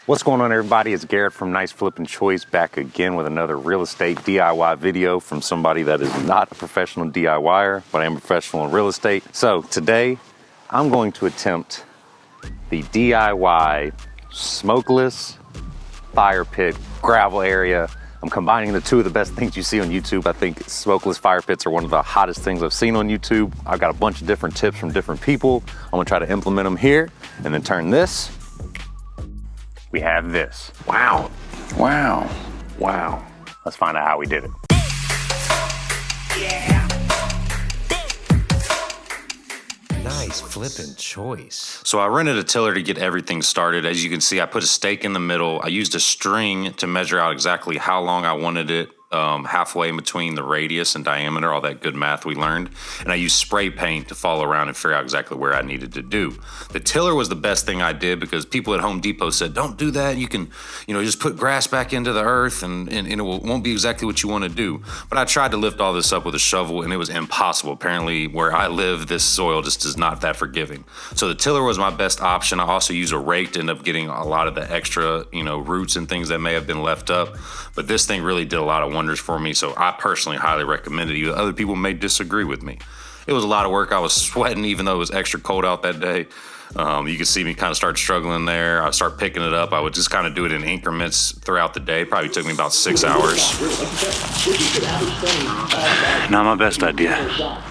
What's going on, everybody? It's Garrett from Nice Flippin' Choice, back again with another real estate DIY video from somebody that is not a professional DIYer, but I am a professional in real estate. So today I'm going to attempt the DIY Smokeless Firepit gravel area. I'm combining the two of the best things you see on YouTube. I think smokeless fire pits are one of the hottest things I've seen on YouTube. I've got a bunch of different tips from different people. I'm gonna try to implement them here and then turn this. We have this. Wow. Wow. Wow. Let's find out how we did it. Yeah. Nice flippin' choice. So I rented a tiller to get everything started. As you can see, I put a stake in the middle. I used a string to measure out exactly how long I wanted it, halfway in between the radius and diameter, all that good math we learned. And I used spray paint to follow around and figure out exactly where I needed to do. The tiller was the best thing I did because people at Home Depot said, don't do that. You can, just put grass back into the earth and it won't be exactly what you want to do. But I tried to lift all this up with a shovel and it was impossible. Apparently where I live, this soil just is not that forgiving. So the tiller was my best option. I also used a rake to end up getting a lot of the extra, roots and things that may have been left up. But this thing really did a lot of wonders for me, so I personally highly recommend it. Other people may disagree with me. It was a lot of work. I was sweating even though it was extra cold out that day. You could see me kind of start struggling there. I start picking it up. I would just kind of do it in increments throughout the day. Probably took me about 6 hours. Not my best idea.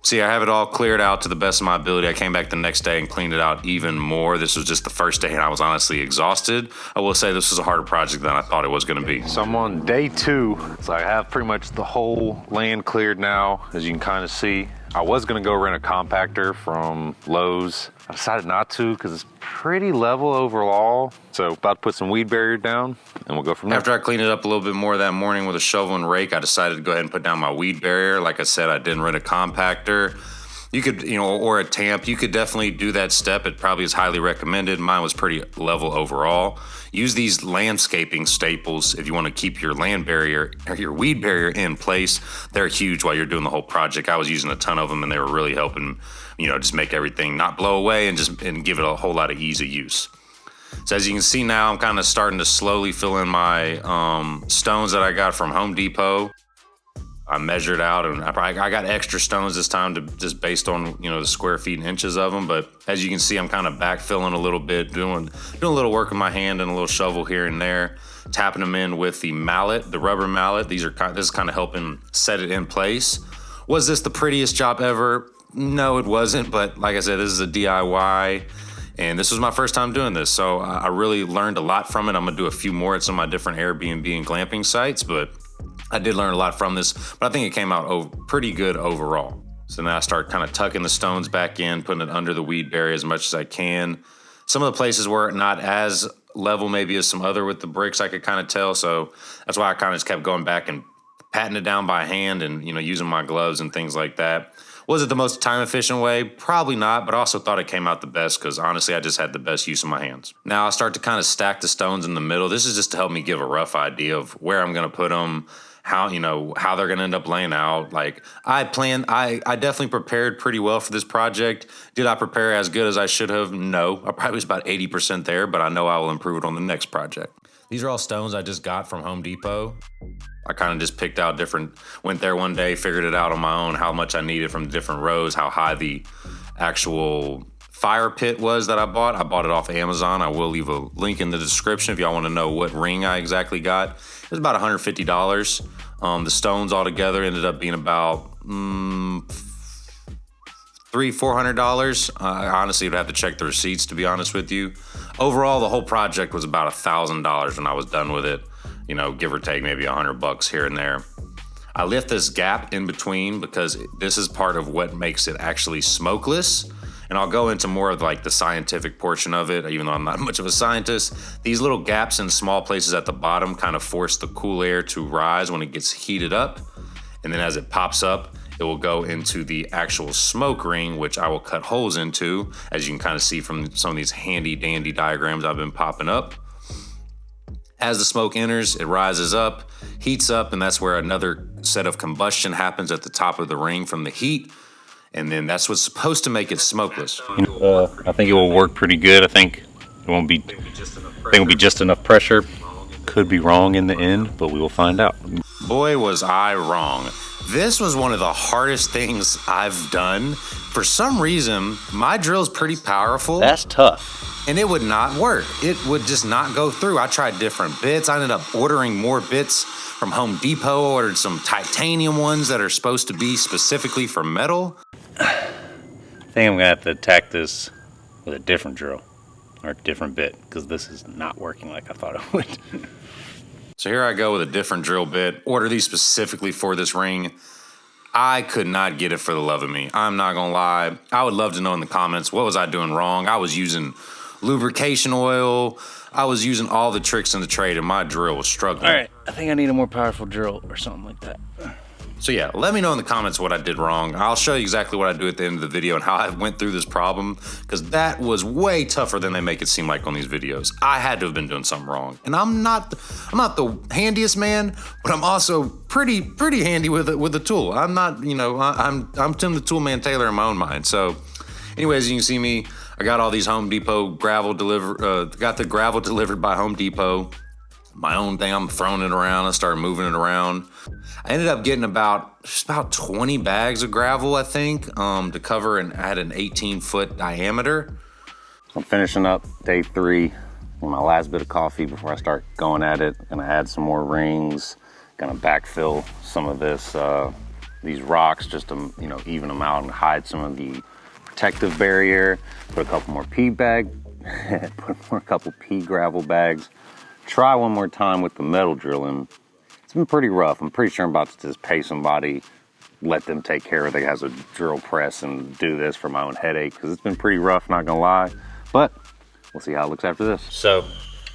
See, I have it all cleared out to the best of my ability. I came back the next day and cleaned it out even more. This was just the first day and I was honestly exhausted. I will say this was a harder project than I thought it was gonna be. So I'm on day 2. So I have pretty much the whole land cleared now, as you can kind of see. I was gonna go rent a compactor from Lowe's. I decided not to because it's pretty level overall. So about to put some weed barrier down and we'll go from there. After I cleaned it up a little bit more that morning with a shovel and rake, I decided to go ahead and put down my weed barrier. Like I said, I didn't rent a compactor. You could, or a tamp. You could definitely do that step. It probably is highly recommended. Mine was pretty level overall. Use these landscaping staples if you want to keep your land barrier or your weed barrier in place. They're huge while you're doing the whole project. I was using a ton of them and they were really helping, just make everything not blow away and give it a whole lot of ease of use. So as you can see now, I'm kind of starting to slowly fill in my stones that I got from Home Depot. I measured out and I got extra stones this time to just based on, the square feet and inches of them. But as you can see, I'm kind of backfilling a little bit, doing a little work with my hand and a little shovel here and there, tapping them in with the mallet, the rubber mallet. This is kind of helping set it in place. Was this the prettiest job ever? No, it wasn't. But like I said, this is a DIY. And this was my first time doing this, so I really learned a lot from it. I'm gonna do a few more at some of my different Airbnb and glamping sites, but I did learn a lot from this, but I think it came out pretty good overall. So now I start kind of tucking the stones back in, putting it under the weed barrier as much as I can. Some of the places were not as level maybe as some other with the bricks, I could kind of tell, so that's why I kind of just kept going back and patting it down by hand and, using my gloves and things like that. Was it the most time efficient way? Probably not, but I also thought it came out the best because honestly, I just had the best use of my hands. Now I start to kind of stack the stones in the middle. This is just to help me give a rough idea of where I'm going to put them, how they're going to end up laying out. Like I definitely prepared pretty well for this project. Did I prepare as good as I should have? No, I probably was about 80% there, but I know I will improve it on the next project. These are all stones I just got from Home Depot. I kind of just picked out went there one day, figured it out on my own, how much I needed from the different rows, how high the actual fire pit was that I bought. I bought it off Amazon. I will leave a link in the description if y'all want to know what ring I exactly got. It was about $150. The stones altogether ended up being about $400. I honestly would have to check the receipts, to be honest with you. Overall, the whole project was about $1,000 when I was done with it. Give or take maybe $100 here and there. I left this gap in between because this is part of what makes it actually smokeless. And I'll go into more of like the scientific portion of it, even though I'm not much of a scientist. These little gaps in small places at the bottom kind of force the cool air to rise when it gets heated up. And then as it pops up, it will go into the actual smoke ring, which I will cut holes into, as you can kind of see from some of these handy dandy diagrams I've been popping up. As the smoke enters, it rises up, heats up, and that's where another set of combustion happens at the top of the ring from the heat. And then that's what's supposed to make it smokeless. I think it will work pretty good. I think It won't be. I think it'll be just enough pressure. Could be wrong in the end, but we will find out. Boy, was I wrong. This was one of the hardest things I've done. For some reason, my drill's pretty powerful. That's tough. And it would not work. It would just not go through. I tried different bits. I ended up ordering more bits from Home Depot. Ordered some titanium ones that are supposed to be specifically for metal. I think I'm gonna have to attack this with a different drill or a different bit because this is not working like I thought it would. So here I go with a different drill bit. Order these specifically for this ring. I could not get it for the love of me. I'm not gonna lie. I would love to know in the comments, what was I doing wrong? I was using lubrication oil. I was using all the tricks in the trade and my drill was struggling. All right, I think I need a more powerful drill or something like that. So yeah, let me know in the comments what I did wrong. I'll show you exactly what I do at the end of the video and how I went through this problem, because that was way tougher than they make it seem like on these videos. I had to have been doing something wrong. And I'm not the handiest man, but I'm also pretty handy with the tool. I'm not, you know, I'm Tim the Tool Man Taylor in my own mind. So anyways, you can see me, I got all these Home Depot gravel got the gravel delivered by Home Depot. My own thing, I'm throwing it around. I started moving it around. I ended up getting about 20 bags of gravel, I think, to cover, and I had an 18-foot diameter. I'm finishing up day 3 with my last bit of coffee before I start going at it. Gonna add some more rings, gonna backfill some of these rocks just to, you know, even them out and hide some of the protective barrier. Put a couple more pea gravel bags. Try one more time with the metal drilling. It's been pretty rough. I'm pretty sure I'm about to just pay somebody, let them take care of it. They has a drill press and do this for my own headache, because it's been pretty rough, not gonna lie. But we'll see how it looks after this. So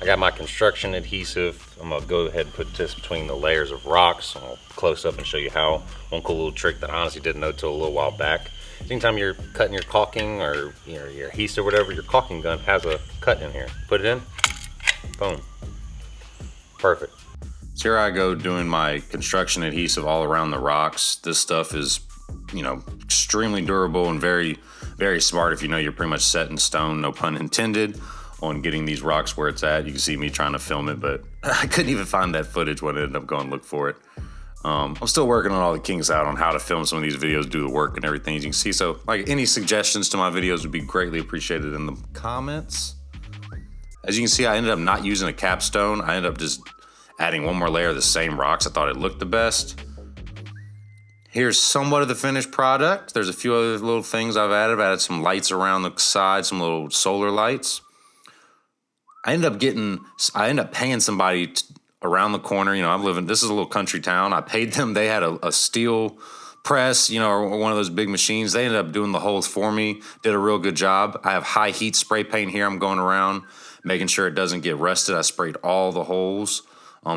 I got my construction adhesive. I'm gonna go ahead and put this between the layers of rocks. I'll close up and show you how. One cool little trick that I honestly didn't know till a little while back. Anytime you're cutting your caulking or, you know, your adhesive or whatever, your caulking gun has a cut in here. Put it in, boom. Perfect. So here I go doing my construction adhesive all around the rocks. This stuff is, you know, extremely durable and very, very smart if you know you're pretty much set in stone, no pun intended, on getting these rocks where it's at. You can see me trying to film it, but I couldn't even find that footage when I ended up going to look for it. I'm still working on all the kinks out on how to film some of these videos, do the work and everything, as you can see. So like any suggestions to my videos would be greatly appreciated in the comments. As you can see, I ended up not using a capstone. I ended up just adding one more layer of the same rocks. I thought it looked the best. Here's somewhat of the finished product. There's a few other little things I've added. I've added some lights around the side, some little solar lights. I ended up paying somebody around the corner. You know, this is a little country town. I paid them. They had a steel press, you know, or one of those big machines. They ended up doing the holes for me. Did a real good job. I have high heat spray paint here. I'm going around making sure it doesn't get rusted. I sprayed all the holes.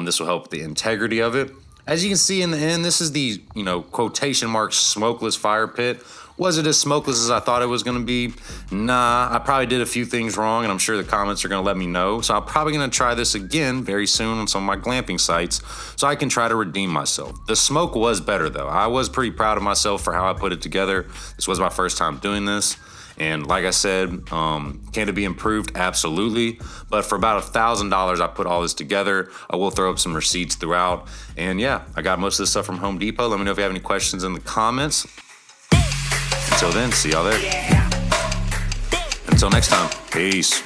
This will help the integrity of it. As you can see in the end, this is the, you know, quotation marks smokeless fire pit. Was it as smokeless as I thought it was gonna be? Nah, I probably did a few things wrong, and I'm sure the comments are gonna let me know. So I'm probably gonna try this again very soon on some of my glamping sites so I can try to redeem myself. The smoke was better though. I was pretty proud of myself for how I put it together. This was my first time doing this. And like I said, can it be improved? Absolutely. But for about $1,000, I put all this together. I will throw up some receipts throughout. And yeah, I got most of this stuff from Home Depot. Let me know if you have any questions in the comments. Until then, see y'all there. Until next time, peace.